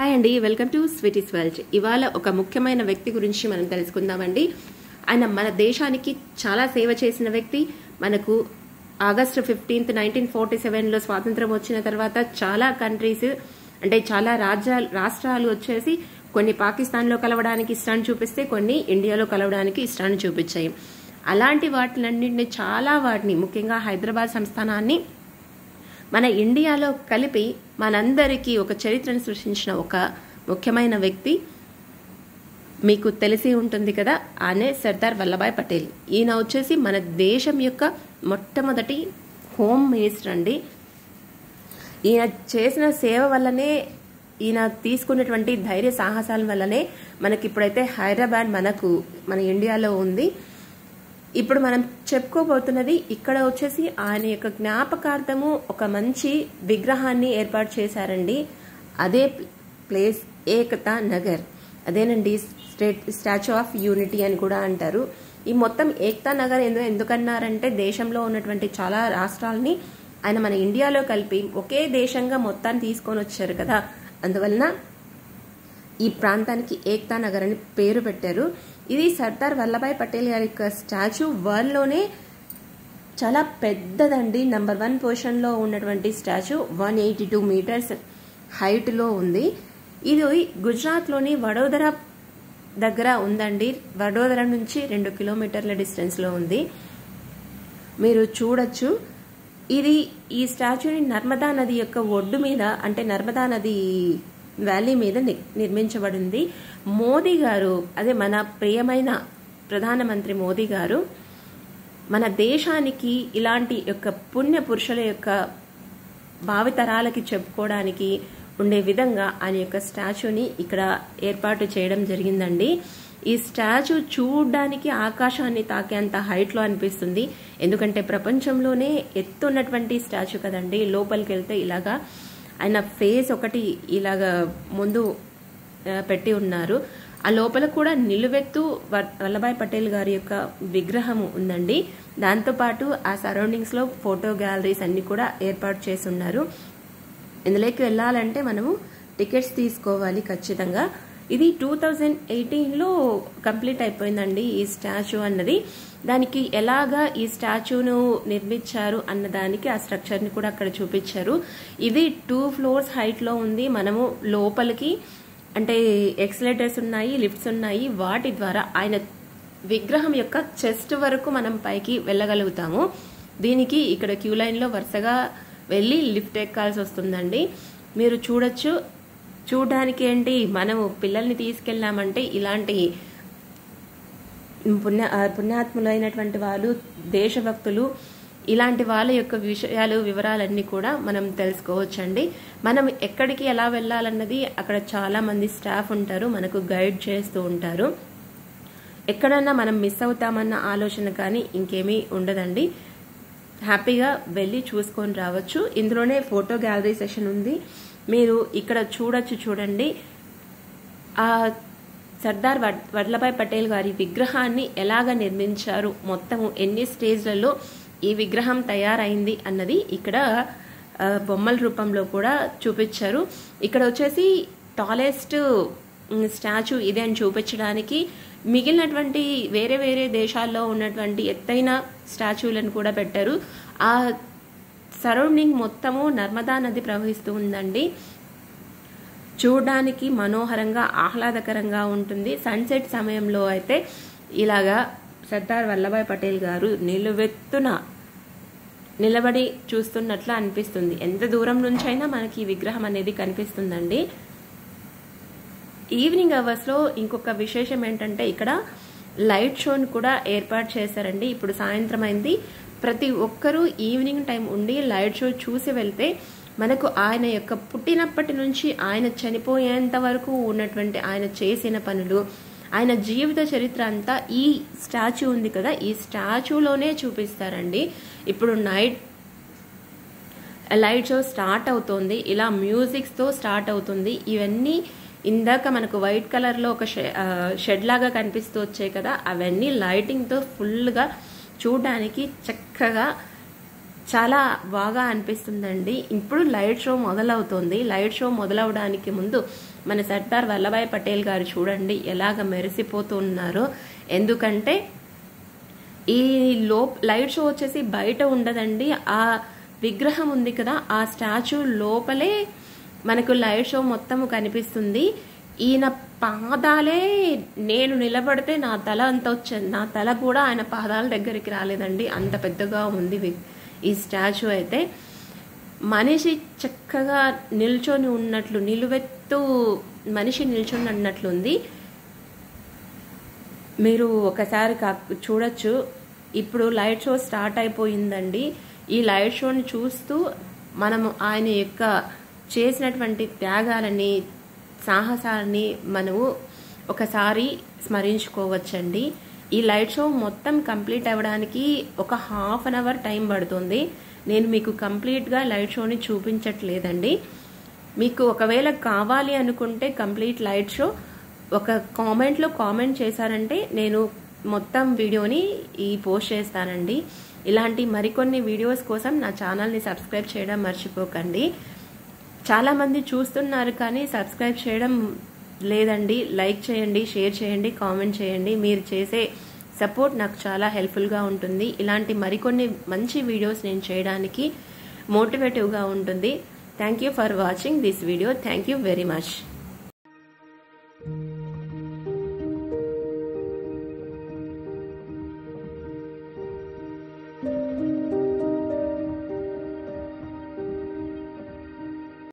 Hi అండి, welcome to sweeties world. ఇవాళ ఒక ముఖ్యమైన వ్యక్తి గురించి మనం తెలుసుకుందామండి. ఆయన మన దేశానికి చాలా సేవ చేసిన వ్యక్తి. మనకు ఆగస్టు 15, 1947లో స్వాతంత్రం వచ్చిన తర్వాత చాలా కంట్రీస్ అంటే చాలా రాష్ట్రాలు వచ్చేసి కొన్ని పాకిస్తాన్లో కలవడానికి ఇష్టాన్ని చూపిస్తే కొన్ని ఇండియాలో కలవడానికి ఇష్టాన్ని చూపించాయి. అలాంటి వాటిని ముఖ్యంగా హైదరాబాద్ సంస్థానాన్ని మన ఇండియాలో కలిపి మనందరికీ ఒక చరిత్రను సృష్టించిన ఒక ముఖ్యమైన వ్యక్తి మీకు తెలిసి ఉంటుంది కదా, ఆయనే సర్దార్ వల్లభాయ్ పటేల్. ఈయన వచ్చేసి మన దేశం యొక్క మొట్టమొదటి హోమ్ మినిస్టర్ అండి. ఈయన చేసిన సేవ వల్లనే, ఈయన తీసుకున్నటువంటి ధైర్య సాహసాల వల్లనే మనకి ఇప్పుడైతే హైదరాబాద్ మన ఇండియాలో ఉంది. ఇప్పుడు మనం చెప్పుకోబోతున్నది ఇక్కడ వచ్చేసి ఆయన యొక్క జ్ఞాపకార్థము ఒక మంచి విగ్రహాన్ని ఏర్పాటు చేశారండి. అదే ప్లేస్ ఏకతా నగర్, అదేనండి స్టాచ్యూ ఆఫ్ యూనిటీ అని కూడా అంటారు. ఈ మొత్తం ఏకతా నగర్ ఎందుకన్నారంటే దేశంలో ఉన్నటువంటి చాలా రాష్ట్రాలని ఆయన మన ఇండియాలో కలిపి ఒకే దేశంగా మొత్తాన్ని తీసుకొని వచ్చారు కదా, అందువలన ఈ ప్రాంతానికి ఏకతా నగర్ అని పేరు పెట్టారు. ఇది సర్దార్ వల్లభాయ్ పటేల్ గారి యొక్క స్టాచ్యూ వరల్డ్లోనే చాలా పెద్దదండి. నంబర్ 1 పొజిషన్లో ఉన్నటువంటి స్టాచ్యూ 182 మీటర్స్ హైట్లో ఉంది. ఇది గుజరాత్లోని వడోదర దగ్గర ఉందండి. వడోదర నుంచి 2 కిలోమీటర్ల డిస్టెన్స్లో ఉంది. మీరు చూడొచ్చు. ఈ స్టాచ్యూని నర్మదా నది యొక్క ఒడ్డు మీద, అంటే నర్మదా నది వ్యాలీ మీద నిర్మించబడింది. మోదీ గారు, అదే మన ప్రియమైన ప్రధానమంత్రి మోదీ గారు మన దేశానికి ఇలాంటి యొక్క పుణ్య పురుషుల యొక్క భావితరాలకి చెప్పుకోవడానికి ఉండే విధంగా ఆయన యొక్క స్టాచ్యూని ఇక్కడ ఏర్పాటు చేయడం జరిగిందండి. ఈ స్టాచ్యూ చూడడానికి ఆకాశాన్ని తాకేంత హైట్లో అనిపిస్తుంది. ఎందుకంటే ప్రపంచంలోనే ఎత్తున్నటువంటి స్టాచ్యూ కదండి. లోపలికి వెళ్తే ఇలాగా ఆయన ఫేస్ ఒకటి ఇలాగా ముందు పెట్టి ఉన్నారు. ఆ లోపల కూడా నిలువెత్తు వల్లభాయ్ పటేల్ గారి యొక్క విగ్రహము ఉందండి. దాంతోపాటు ఆ సరౌండింగ్స్ లో ఫోటో గ్యాలరీస్ అన్ని కూడా ఏర్పాటు చేసి ఉన్నారు. ఇందులోకి వెళ్ళాలంటే మనము టికెట్స్ తీసుకోవాలి ఖచ్చితంగా. ఇది 2018లో కంప్లీట్ అయిపోయిందండి ఈ స్టాచ్యూ అన్నది. దానికి ఎలాగా ఈ స్టాచ్యూను నిర్మించారు అన్నదానికి ఆ స్ట్రక్చర్ ని కూడా అక్కడ చూపించారు. ఇది 2 ఫ్లోర్స్ హైట్ లో ఉంది. మనము లోపలికి అంటే ఎక్స్లేటర్స్ ఉన్నాయి, లిఫ్ట్స్ ఉన్నాయి. వాటి ద్వారా ఆయన విగ్రహం యొక్క చెస్ట్ వరకు మనం పైకి వెళ్ళగలుగుతాము. దీనికి ఇక్కడ క్యూ లైన్ లో వరుసగా వెళ్ళి లిఫ్ట్ ఎక్కాల్సి వస్తుందండి. మీరు చూడొచ్చు. చూడడానికి ఏంటి, మనము పిల్లల్ని తీసుకెళ్ళామంటే ఇలాంటి పుణ్యాత్ములైనటువంటి వాళ్ళు, దేశభక్తులు, ఇలాంటి వాళ్ళ యొక్క వివరాలన్నీ కూడా మనం తెలుసుకోవచ్చండి. మనం ఎక్కడికి ఎలా వెళ్ళాలన్నది అక్కడ చాలా మంది స్టాఫ్ ఉంటారు, మనకు గైడ్ చేస్తూ ఉంటారు. ఎక్కడన్నా మనం మిస్ అవుతామన్న ఆలోచన కానీ ఇంకేమీ ఉండదండి. హ్యాపీగా వెళ్ళి చూసుకొని రావచ్చు. ఇందులోనే ఫోటో గ్యాలరీ సెషన్ ఉంది. మీరు ఇక్కడ చూడండి. ఆ సర్దార్ వల్లభాయ్ పటేల్ గారి విగ్రహాన్ని ఎలాగ నిర్మించారు, మొత్తము ఎన్ని స్టేజ్లలో ఈ విగ్రహం తయారైంది అన్నది ఇక్కడ బొమ్మల రూపంలో కూడా చూపించారు. ఇక్కడ వచ్చేసి టాలెస్ట్ స్టాచ్యూ ఇదే అని చూపించడానికి మిగిలినటువంటి వేరే దేశాల్లో ఉన్నటువంటి ఎత్తైన స్టాచ్యూలను కూడా పెట్టారు. ఆ సరౌండింగ్ మొత్తము నర్మదా నది ప్రవహిస్తూ ఉందండి. చూడడానికి మనోహరంగా, ఆహ్లాదకరంగా ఉంటుంది. సన్సెట్ సమయంలో అయితే ఇలాగా సర్దార్ వల్లభాయ్ పటేల్ గారు నిలువెత్తున నిలబడి చూస్తున్నట్లు అనిపిస్తుంది. ఎంత దూరం నుంచైనా మనకి ఈ విగ్రహం అనేది కనిపిస్తుందండి. ఈవినింగ్ అవర్స్ లో ఇంకొక విశేషం ఏంటంటే ఇక్కడ లైట్ షోని కూడా ఏర్పాటు చేశారండి. ఇప్పుడు సాయంత్రం అయింది. ప్రతి ఒక్కరూ ఈవినింగ్ టైం ఉండి లైట్ షో చూసి వెళ్తే మనకు ఆయన యొక్క పుట్టినప్పటి నుంచి ఆయన చనిపోయేంత వరకు ఉన్నటువంటి ఆయన చేసిన పనులు, ఆయన జీవిత చరిత్ర అంతా ఈ స్టాచ్యూ ఉంది కదా, ఈ స్టాచ్యూలోనే చూపిస్తారండి. ఇప్పుడు లైట్ షో స్టార్ట్ అవుతుంది. ఇలా మ్యూజిక్స్ తో స్టార్ట్ అవుతుంది. ఇవన్నీ ఇందాక మనకు వైట్ కలర్ లో ఒక షెడ్ లాగా కనిపిస్తూ వచ్చాయి కదా, అవన్నీ లైటింగ్ తో ఫుల్ గా చూడడానికి చక్కగా చాలా బాగా అనిపిస్తుందండి. ఇప్పుడు లైట్ షో మొదలవుతుంది. లైట్ షో మొదలవడానికి ముందు మన సర్దార్ వల్లభాయ్ పటేల్ గారు చూడండి ఎలాగ మెరిసిపోతున్నారో. ఎందుకంటే ఈ లైట్ షో వచ్చేసి బయట ఉండదండి, ఆ విగ్రహం ఉంది కదా ఆ స్టాచ్యూ లోపలే మనకు లైట్ షో మొత్తం కనిపిస్తుంది. ఈయన పాదాలే నేను నిలబడితే నా తల అంత వచ్చింది, నా తల కూడా ఆయన పాదాల దగ్గరికి రాలేదండి, అంత పెద్దగా ఉంది ఈ స్టాచ్యూ. అయితే మనిషి చక్కగా నిల్చొని ఉన్నట్లు, నిలువెత్తు మనిషి నిల్చొని ఉన్నట్లుంది. మీరు ఒకసారి చూడొచ్చు. ఇప్పుడు లైట్ షో స్టార్ట్ అయిపోయిందండి. ఈ లైట్ షోని చూస్తూ మనము ఆయన యొక్క చేసినటువంటి త్యాగాలని, సాహసాలని మనము ఒకసారి స్మరించుకోవచ్చండి. ఈ లైట్ షో మొత్తం కంప్లీట్ అవ్వడానికి ఒక హాఫ్ అన్ అవర్ టైం పడుతుంది. నేను మీకు కంప్లీట్గా లైట్ షోని చూపించట్లేదండి. మీకు ఒకవేళ కావాలి అనుకుంటే కంప్లీట్ లైట్ షో ఒక కామెంట్లో కామెంట్ చేశారంటే నేను మొత్తం వీడియోని పోస్ట్ చేస్తానండి. ఇలాంటి మరికొన్ని వీడియోస్ కోసం నా ఛానల్ని సబ్స్క్రైబ్ చేయడం మర్చిపోకండి. చాలామంది చూస్తున్నారు కానీ సబ్స్క్రైబ్ చేయడం లేదండి. లైక్ చేయండి, షేర్ చేయండి, కామెంట్ చేయండి. మీరు చేసే సపోర్ట్ నాకు చాలా హెల్ప్ఫుల్గా ఉంటుంది. ఇలాంటి మరికొన్ని మంచి వీడియోస్ నేను చేయడానికి మోటివేటివ్గా ఉంటుంది. Thank you for watching this video. Thank you very much.